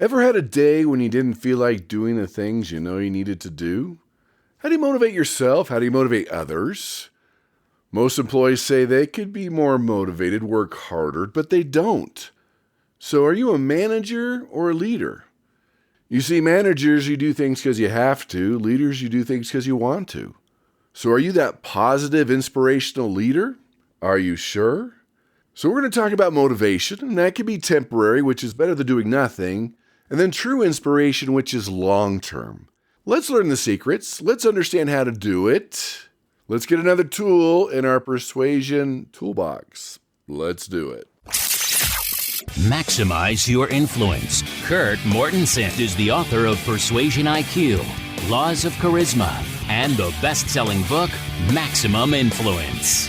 Ever had a day when you didn't feel like doing the things you know you needed to do? How do you motivate yourself? How do you motivate others? Most employees say they could be more motivated, work harder, but they don't. So are you a manager or a leader? You see, managers, you do things because you have to. Leaders, you do things because you want to. So are you that positive, inspirational leader? Are you sure? So we're going to talk about motivation, and that can be temporary, which is better than doing nothing, and then true inspiration, which is long-term. Let's learn the secrets. Let's understand how to do it. Let's get another tool in our persuasion toolbox. Let's do it. Maximize your influence. Kurt Mortensen is the author of Persuasion IQ, Laws of Charisma, and the best-selling book, Maximum Influence.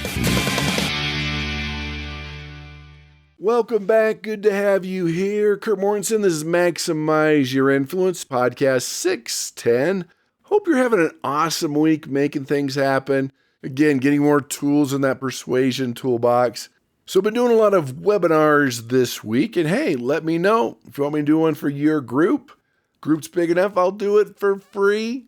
Welcome back. Good to have you here. Kurt Mortensen, this is Maximize Your Influence, podcast 610. Hope you're having an awesome week making things happen. Again, getting more tools in that persuasion toolbox. So I've been doing a lot of webinars this week. And hey, let me know if you want me to do one for your group. Group's big enough, I'll do it for free.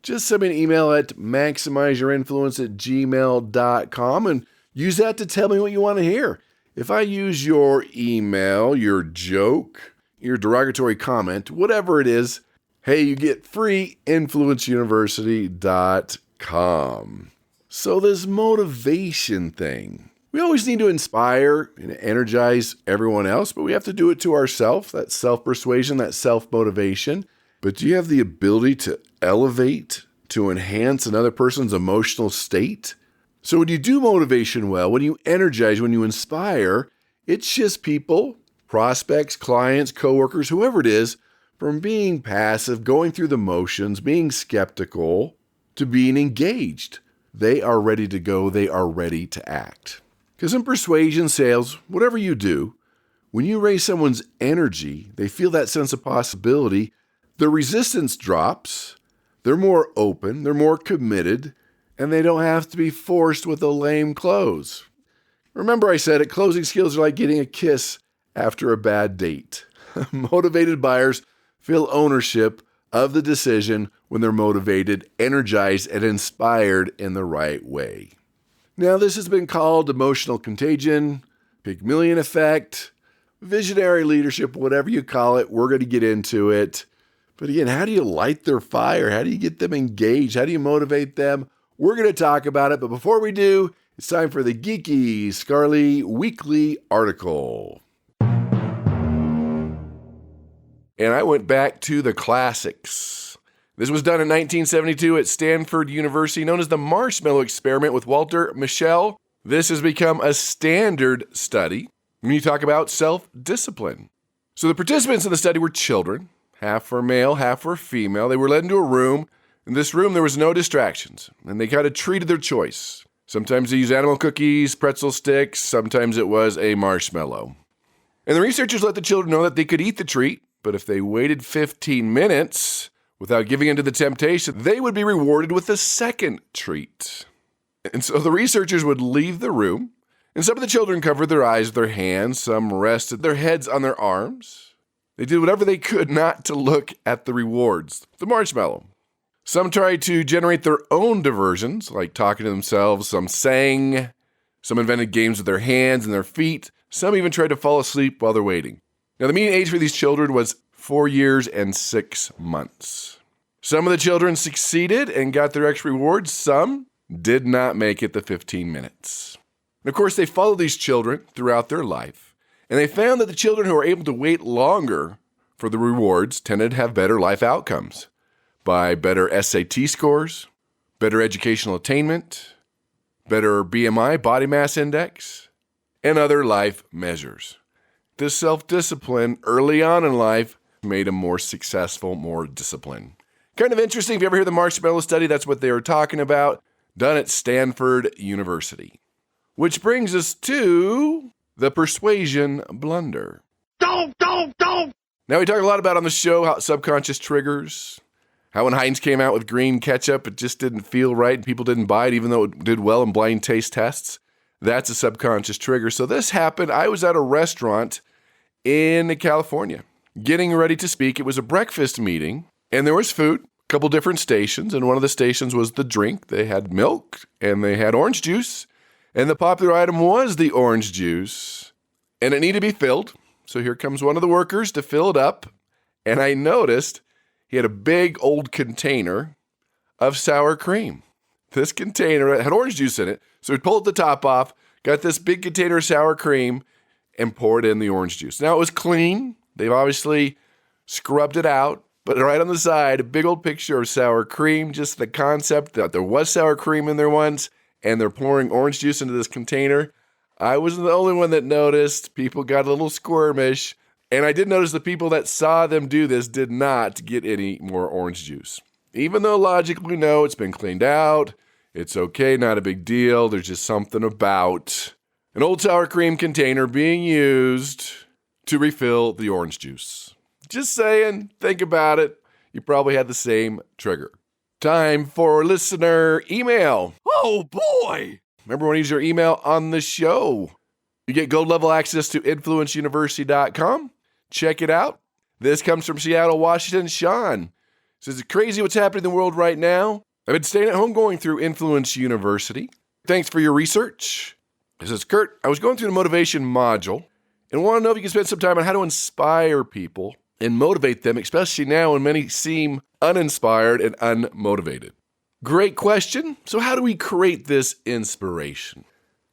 Just send me an email at maximizeyourinfluence@gmail.com and use that to tell me what you want to hear. If I use your email, your joke, your derogatory comment, whatever it is, hey, you get free influenceuniversity.com. So this motivation thing, we always need to inspire and energize everyone else, but we have to do it to ourselves, that self-persuasion, that self-motivation. But do you have the ability to elevate, to enhance another person's emotional state? So when you do motivation well, when you energize, when you inspire, it shifts people, prospects, clients, coworkers, whoever it is, from being passive, going through the motions, being skeptical, to being engaged. They are ready to go. They are ready to act. Because in persuasion, sales, whatever you do, when you raise someone's energy, they feel that sense of possibility, the resistance drops, they're more open, they're more committed, and they don't have to be forced with a lame close. Remember I said it, closing skills are like getting a kiss after a bad date. Motivated buyers feel ownership of the decision when they're motivated, energized, and inspired in the right way. Now, this has been called emotional contagion, Pygmalion effect, visionary leadership, whatever you call it. We're going to get into it. But again, how do you light their fire? How do you get them engaged? How do you motivate them? We're going to talk about it, but before we do, it's time for the Geeky Scarly Weekly article. And I went back to the classics. This was done in 1972 at Stanford University, known as the Marshmallow Experiment with Walter Mischel. This has become a standard study when you talk about self-discipline. So the participants in the study were children, half were male, half were female. They were led into a room. In this room, there was no distractions, and they kind of treated their choice. Sometimes they used animal cookies, pretzel sticks, sometimes it was a marshmallow. And the researchers let the children know that they could eat the treat, but if they waited 15 minutes without giving in to the temptation, they would be rewarded with a second treat. And so the researchers would leave the room, and some of the children covered their eyes with their hands, some rested their heads on their arms. They did whatever they could not to look at the rewards, the marshmallow. Some tried to generate their own diversions, like talking to themselves. Some sang. Some invented games with their hands and their feet. Some even tried to fall asleep while they're waiting. Now, the mean age for these children was 4 years and 6 months. Some of the children succeeded and got their extra rewards. Some did not make it the 15 minutes. And of course, they followed these children throughout their life. And they found that the children who were able to wait longer for the rewards tended to have better life outcomes, by better SAT scores, better educational attainment, better BMI, body mass index, and other life measures. This self-discipline early on in life made them more successful, more disciplined. Kind of interesting. If you ever hear the marshmallow study, that's what they were talking about, done at Stanford University. Which brings us to the persuasion blunder. Don't! Now, we talk a lot about on the show how subconscious triggers, how when Heinz came out with green ketchup, it just didn't feel right and people didn't buy it even though it did well in blind taste tests. That's a subconscious trigger. So this happened. I was at a restaurant in California. getting ready to speak. It was a breakfast meeting, and there was food, a couple different stations, and one of the stations was the drink. They had milk, and they had orange juice, and the popular item was the orange juice, and it needed to be filled. So here comes one of the workers to fill it up, and I noticed he had a big old container of sour cream. This container had orange juice in it, so he pulled the top off, got this big container of sour cream, and poured in the orange juice. Now, it was clean. They've obviously scrubbed it out, but right on the side, a big old picture of sour cream, just the concept that there was sour cream in there once, and they're pouring orange juice into this container. I wasn't the only one that noticed. People got a little squirmish, and I did notice the people that saw them do this did not get any more orange juice. Even though logically, we know it's been cleaned out, it's okay, not a big deal, there's just something about an old sour cream container being used to refill the orange juice. Just saying, think about it. You probably had the same trigger. Time for listener email. Oh boy! Remember when you use your email on the show? You get gold level access to influenceuniversity.com. Check it out. This comes from Seattle, Washington. Sean says, it's crazy what's happening in the world right now. I've been staying at home going through Influence University. Thanks for your research. He says, Kurt, I was going through the motivation module and want to know if you can spend some time on how to inspire people and motivate them, especially now when many seem uninspired and unmotivated. Great question. So how do we create this inspiration?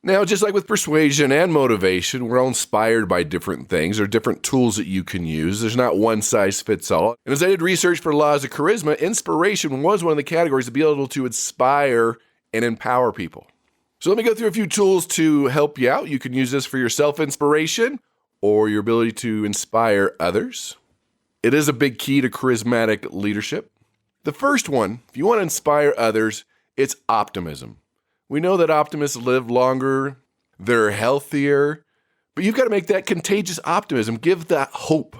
Now, just like with persuasion and motivation, we're all inspired by different things. There are different tools that you can use. There's not one size fits all. And as I did research for laws of charisma, inspiration was one of the categories to be able to inspire and empower people. So let me go through a few tools to help you out. You can use this for your self-inspiration or your ability to inspire others. It is a big key to charismatic leadership. The first one, if you want to inspire others, it's optimism. We know that optimists live longer, they're healthier, but you've got to make that contagious optimism. Give that hope.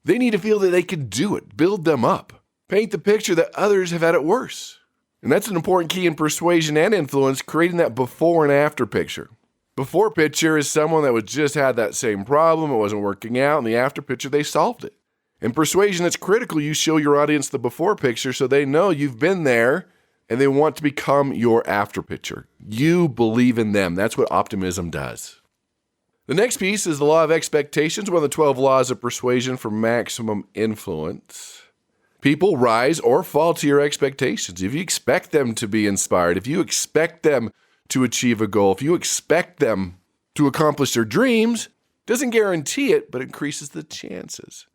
They need to feel that they can do it. Build them up. Paint the picture that others have had it worse. And that's an important key in persuasion and influence, creating that before and after picture. Before picture is someone that just had that same problem, it wasn't working out, and the after picture, they solved it. In persuasion, it's critical you show your audience the before picture so they know you've been there and they want to become your after picture. You believe in them. That's what optimism does. The next piece is the law of expectations, one of the 12 laws of persuasion for maximum influence. People rise or fall to your expectations. If you expect them to be inspired, if you expect them to achieve a goal, if you expect them to accomplish their dreams, doesn't guarantee it, but increases the chances.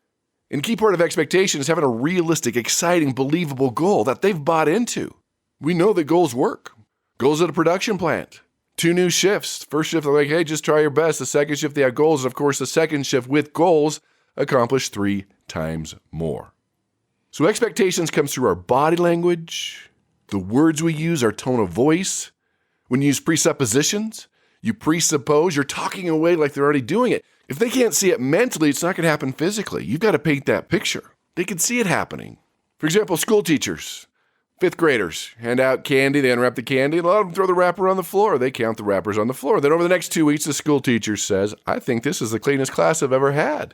And a key part of expectation is having a realistic, exciting, believable goal that they've bought into. We know that goals work. Goals at a production plant. 2 new shifts. First shift, they're like, hey, just try your best. The second shift, they have goals. And of course, the second shift with goals accomplish 3 times more. So expectations comes through our body language, the words we use, our tone of voice. When you use presuppositions, you presuppose, you're talking away like they're already doing it. If they can't see it mentally, it's not going to happen physically. You've got to paint that picture. They can see it happening. For example, school teachers, 5th graders, hand out candy, they unwrap the candy, and a lot of them throw the wrapper on the floor. They count the wrappers on the floor. Then over the next 2 weeks, the school teacher says, I think this is the cleanest class I've ever had.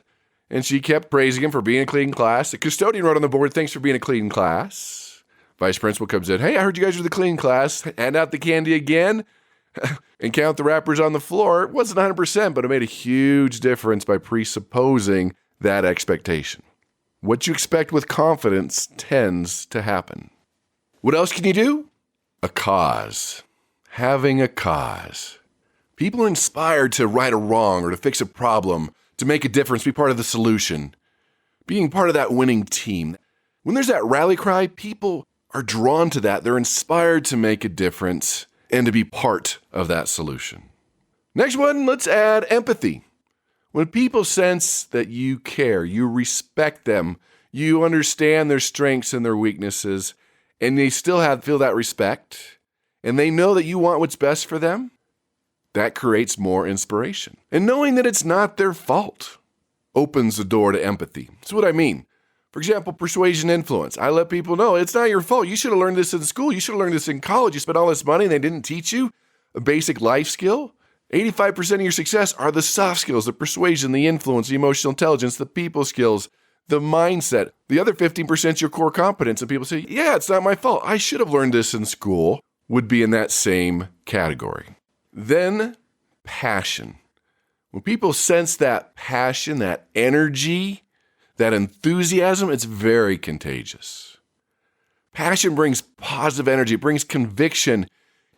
And she kept praising him for being a clean class. The custodian wrote on the board, thanks for being a clean class. Vice principal comes in, hey, I heard you guys were the clean class. Hand out the candy again and count the wrappers on the floor. It wasn't 100%, but it made a huge difference by presupposing that expectation. What you expect with confidence tends to happen. What else can you do? A cause. Having a cause. People are inspired to right a wrong or to fix a problem, to make a difference, be part of the solution, being part of that winning team. When there's that rally cry, people are drawn to that. They're inspired to make a difference and to be part of that solution. Next one, let's add empathy. When people sense that you care, you respect them, you understand their strengths and their weaknesses, and they still feel that respect, and they know that you want what's best for them, that creates more inspiration. And knowing that it's not their fault opens the door to empathy. That's what I mean. For example, persuasion influence. I let people know it's not your fault. You should have learned this in school. You should have learned this in college. You spent all this money and they didn't teach you a basic life skill. 85% of your success are the soft skills, the persuasion, the influence, the emotional intelligence, the people skills, the mindset. The other 15% is your core competence. And people say, yeah, it's not my fault. I should have learned this in school, would be in that same category. Then passion. When people sense that passion, that energy, that enthusiasm, it's very contagious. Passion brings positive energy. It brings conviction.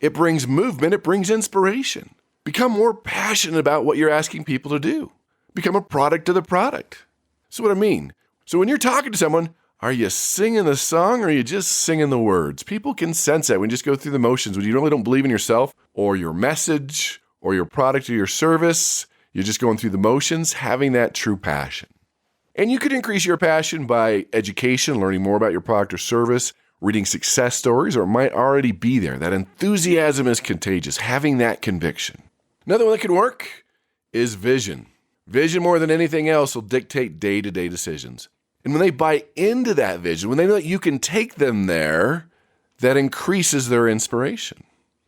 It brings movement. It brings inspiration. Become more passionate about what you're asking people to do. Become a product of the product. That's what I mean. So when you're talking to someone, are you singing the song or are you just singing the words? People can sense that when you just go through the motions. When you really don't believe in yourself or your message or your product or your service, you're just going through the motions, having that true passion. And you could increase your passion by education, learning more about your product or service, reading success stories, or it might already be there. That enthusiasm is contagious, having that conviction. Another one that can work is vision. Vision, more than anything else, will dictate day-to-day decisions. And when they buy into that vision, when they know that you can take them there, that increases their inspiration.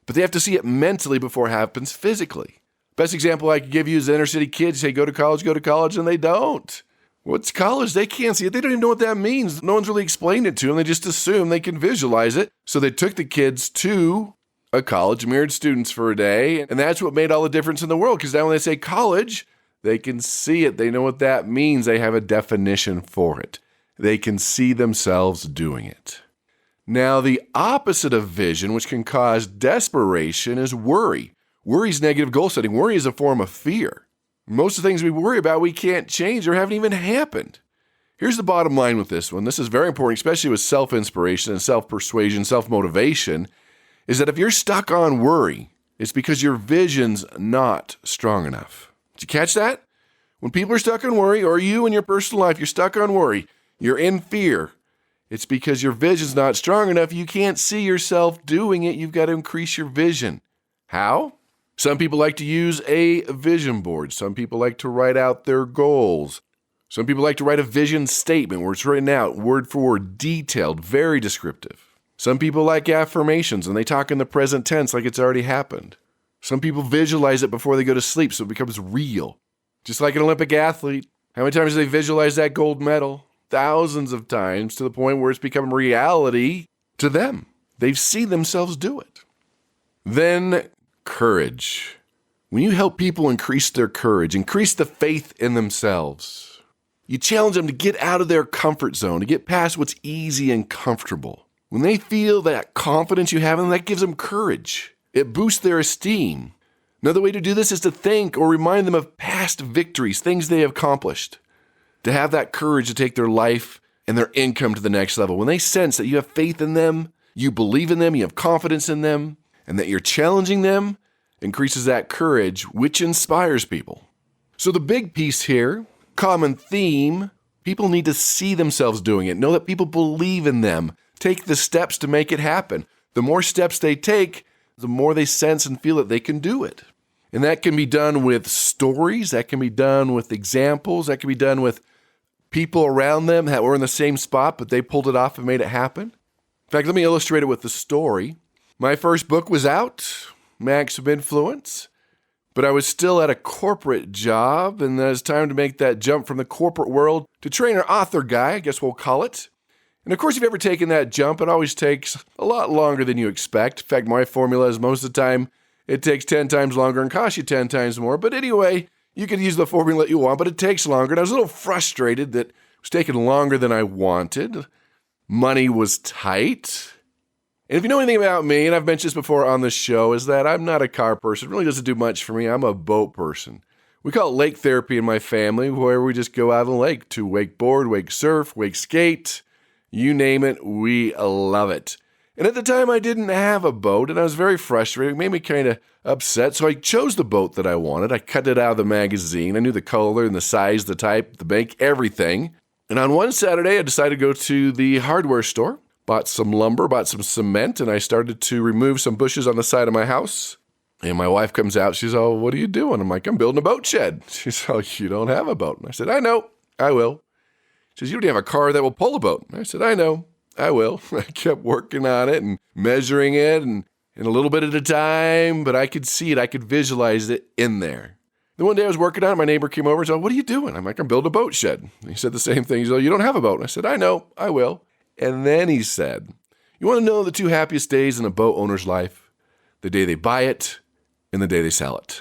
But they have to see it mentally before it happens physically. Best example I could give you is the inner city kids say, go to college, and they don't. What's college? They can't see it. They don't even know what that means. No one's really explained it to them. They just assume they can visualize it. So they took the kids to a college, mirrored students for a day, and that's what made all the difference in the world. Because now when they say college, they can see it. They know what that means. They have a definition for it. They can see themselves doing it. Now, the opposite of vision, which can cause desperation, is worry. Worry is negative goal setting. Worry is a form of fear. Most of the things we worry about, we can't change or haven't even happened. Here's the bottom line with this one. This is very important, especially with self-inspiration and self-persuasion, self-motivation, is that if you're stuck on worry, it's because your vision's not strong enough. Did you catch that? When people are stuck on worry, or you in your personal life, you're stuck on worry, you're in fear, it's because your vision's not strong enough. You can't see yourself doing it. You've got to increase your vision. How? Some people like to use a vision board. Some people like to write out their goals. Some people like to write a vision statement where it's written out, word for word, detailed, very descriptive. Some people like affirmations and they talk in the present tense like it's already happened. Some people visualize it before they go to sleep so it becomes real. Just like an Olympic athlete, how many times do they visualize that gold medal? Thousands of times, to the point where it's become reality to them. They've seen themselves do it. Then courage. When you help people increase their courage, increase the faith in themselves, you challenge them to get out of their comfort zone, to get past what's easy and comfortable. When they feel that confidence you have in them, that gives them courage. It boosts their esteem. Another way to do this is to think or remind them of past victories, things they have accomplished. To have that courage to take their life and their income to the next level. When they sense that you have faith in them, you believe in them, you have confidence in them, and that you're challenging them, increases that courage, which inspires people. So the big piece here, common theme, people need to see themselves doing it, know that people believe in them, take the steps to make it happen. The more steps they take, the more they sense and feel that they can do it. And that can be done with stories, that can be done with examples, that can be done with people around them that were in the same spot, but they pulled it off and made it happen. In fact, let me illustrate it with the story. My first book was out, Maximum Influence, but I was still at a corporate job, and it was time to make that jump from the corporate world to trainer author guy, I guess we'll call it. And of course, if you've ever taken that jump, it always takes a lot longer than you expect. In fact, my formula is most of the time it takes 10 times longer and costs you 10 times more. But anyway, you can use the formula you want, but it takes longer. And I was a little frustrated that it was taking longer than I wanted. Money was tight. And if you know anything about me, and I've mentioned this before on the show, is that I'm not a car person. It really doesn't do much for me. I'm a boat person. We call it lake therapy in my family, where we just go out on the lake to wakeboard, wake surf, wake skate. You name it, we love it. And at the time, I didn't have a boat, and I was very frustrated. It made me kind of upset, so I chose the boat that I wanted. I cut it out of the magazine. I knew the color and the size, the type, the make, everything. And on one Saturday, I decided to go to the hardware store, bought some lumber, bought some cement, and I started to remove some bushes on the side of my house. And my wife comes out. She's, "Oh, what are you doing?" I'm like, "I'm building a boat shed." She's, "Oh, you don't have a boat." And I said, "I know, I will." She says, "You don't have a car that will pull a boat." I said, "I know, I will." I kept working on it and measuring it and a little bit at a time, but I could see it. I could visualize it in there. Then one day I was working on it. My neighbor came over and said, "What are you doing?" I'm like, "I'm building a boat shed." And he said the same thing. He's like, "You don't have a boat." And I said, "I know, I will." And then he said, "You want to know the two happiest days in a boat owner's life? The day they buy it and the day they sell it."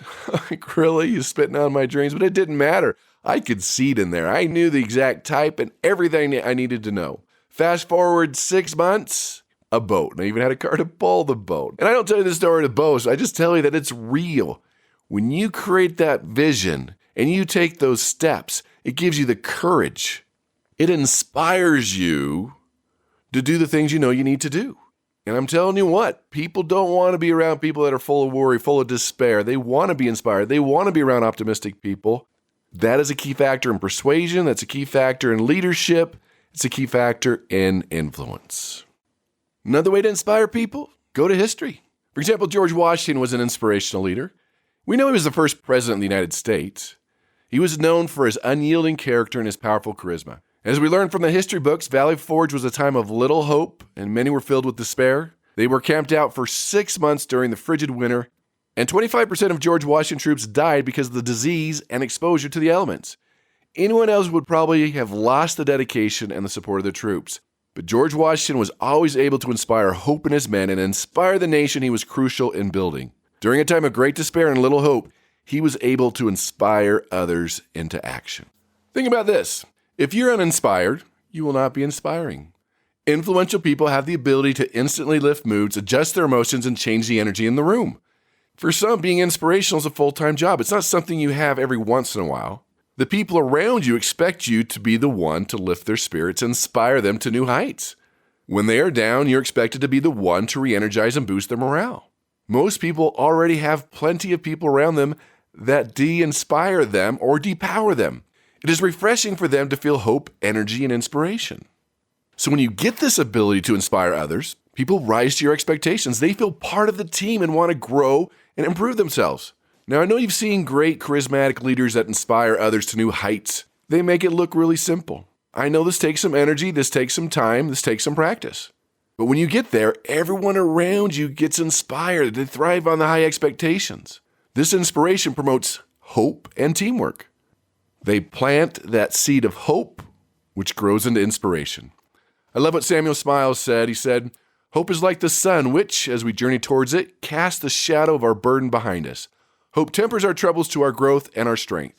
Like, really? He's spitting on my dreams, but it didn't matter. I could see it in there. I knew the exact type and everything I needed to know. Fast forward 6 months, a boat. And I even had a car to pull the boat. And I don't tell you this story to boast. I just tell you that it's real. When you create that vision and you take those steps, it gives you the courage. It inspires you to do the things you know you need to do. And I'm telling you what, people don't want to be around people that are full of worry, full of despair. They want to be inspired. They want to be around optimistic people. That is a key factor in persuasion. That's a key factor in leadership. It's a key factor in influence. Another way to inspire people, go to history. For example, George Washington was an inspirational leader. We know he was the first president of the United States. He was known for his unyielding character and his powerful charisma. As we learn from the history books, Valley Forge was a time of little hope, and many were filled with despair. They were camped out for 6 months during the frigid winter, and 25% of George Washington troops died because of the disease and exposure to the elements. Anyone else would probably have lost the dedication and the support of the troops. But George Washington was always able to inspire hope in his men and inspire the nation he was crucial in building. During a time of great despair and little hope, he was able to inspire others into action. Think about this. If you're uninspired, you will not be inspiring. Influential people have the ability to instantly lift moods, adjust their emotions, and change the energy in the room. For some, being inspirational is a full-time job. It's not something you have every once in a while. The people around you expect you to be the one to lift their spirits and inspire them to new heights. When they are down, you're expected to be the one to re-energize and boost their morale. Most people already have plenty of people around them that de-inspire them or depower them. It is refreshing for them to feel hope, energy, and inspiration. So when you get this ability to inspire others, people rise to your expectations. They feel part of the team and want to grow and improve themselves. Now, I know you've seen great charismatic leaders that inspire others to new heights. They make it look really simple. I know this takes some energy, this takes some time, this takes some practice. But when you get there, everyone around you gets inspired. They thrive on the high expectations. This inspiration promotes hope and teamwork. They plant that seed of hope, which grows into inspiration. I love what Samuel Smiles said. He said, "Hope is like the sun, which, as we journey towards it, casts the shadow of our burden behind us. Hope tempers our troubles to our growth and our strength.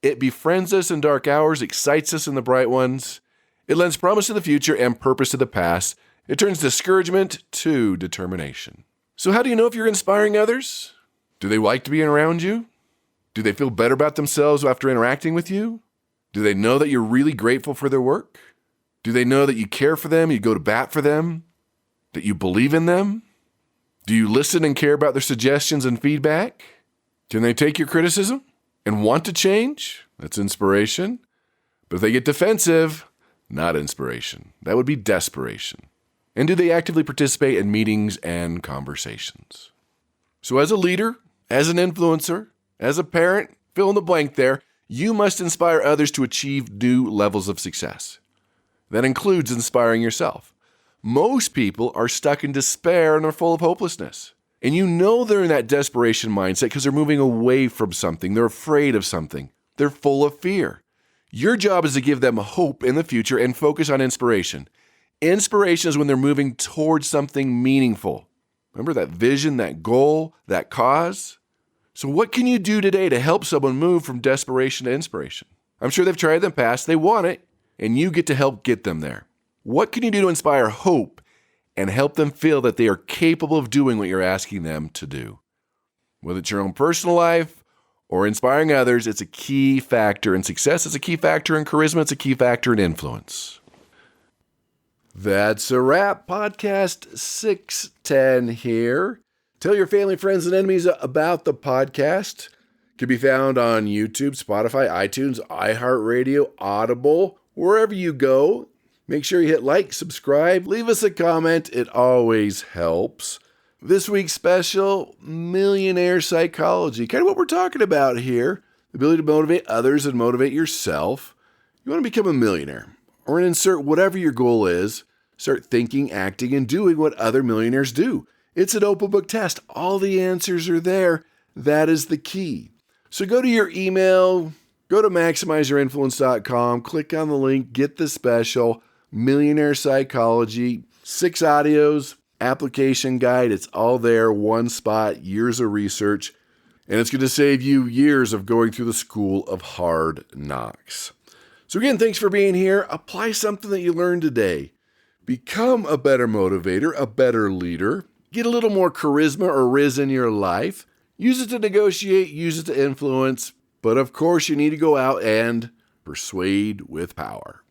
It befriends us in dark hours, excites us in the bright ones. It lends promise to the future and purpose to the past. It turns discouragement to determination." So how do you know if you're inspiring others? Do they like to be around you? Do they feel better about themselves after interacting with you? Do they know that you're really grateful for their work? Do they know that you care for them, you go to bat for them, that you believe in them? Do you listen and care about their suggestions and feedback? Can they take your criticism and want to change? That's inspiration. But if they get defensive, not inspiration. That would be desperation. And do they actively participate in meetings and conversations? So as a leader, as an influencer, as a parent, fill in the blank there, you must inspire others to achieve new levels of success. That includes inspiring yourself. Most people are stuck in despair and are full of hopelessness. And you know they're in that desperation mindset because they're moving away from something. They're afraid of something. They're full of fear. Your job is to give them hope in the future and focus on inspiration. Inspiration is when they're moving towards something meaningful. Remember that vision, that goal, that cause? So what can you do today to help someone move from desperation to inspiration? I'm sure they've tried it in the past. They want it, and you get to help get them there. What can you do to inspire hope and help them feel that they are capable of doing what you're asking them to do? Whether it's your own personal life or inspiring others, it's a key factor in success. It's a key factor in charisma. It's a key factor in influence. That's a wrap. Podcast 610 here. Tell your family, friends, and enemies about the podcast. It can be found on YouTube, Spotify, iTunes, iHeartRadio, Audible, wherever you go. Make sure you hit like, subscribe, leave us a comment. It always helps. This week's special, millionaire psychology. Kind of what we're talking about here. The ability to motivate others and motivate yourself. You want to become a millionaire or insert whatever your goal is. Start thinking, acting, and doing what other millionaires do. It's an open book test. All the answers are there. That is the key. So go to your email, go to maximizeyourinfluence.com, click on the link, get the special, Millionaire Psychology, 6 audios, application guide. It's all there, one spot, years of research, and it's going to save you years of going through the school of hard knocks. So again, thanks for being here. Apply something that you learned today. Become a better motivator, a better leader. Get a little more charisma or riz in your life. Use it to negotiate, use it to influence. But of course, you need to go out and persuade with power.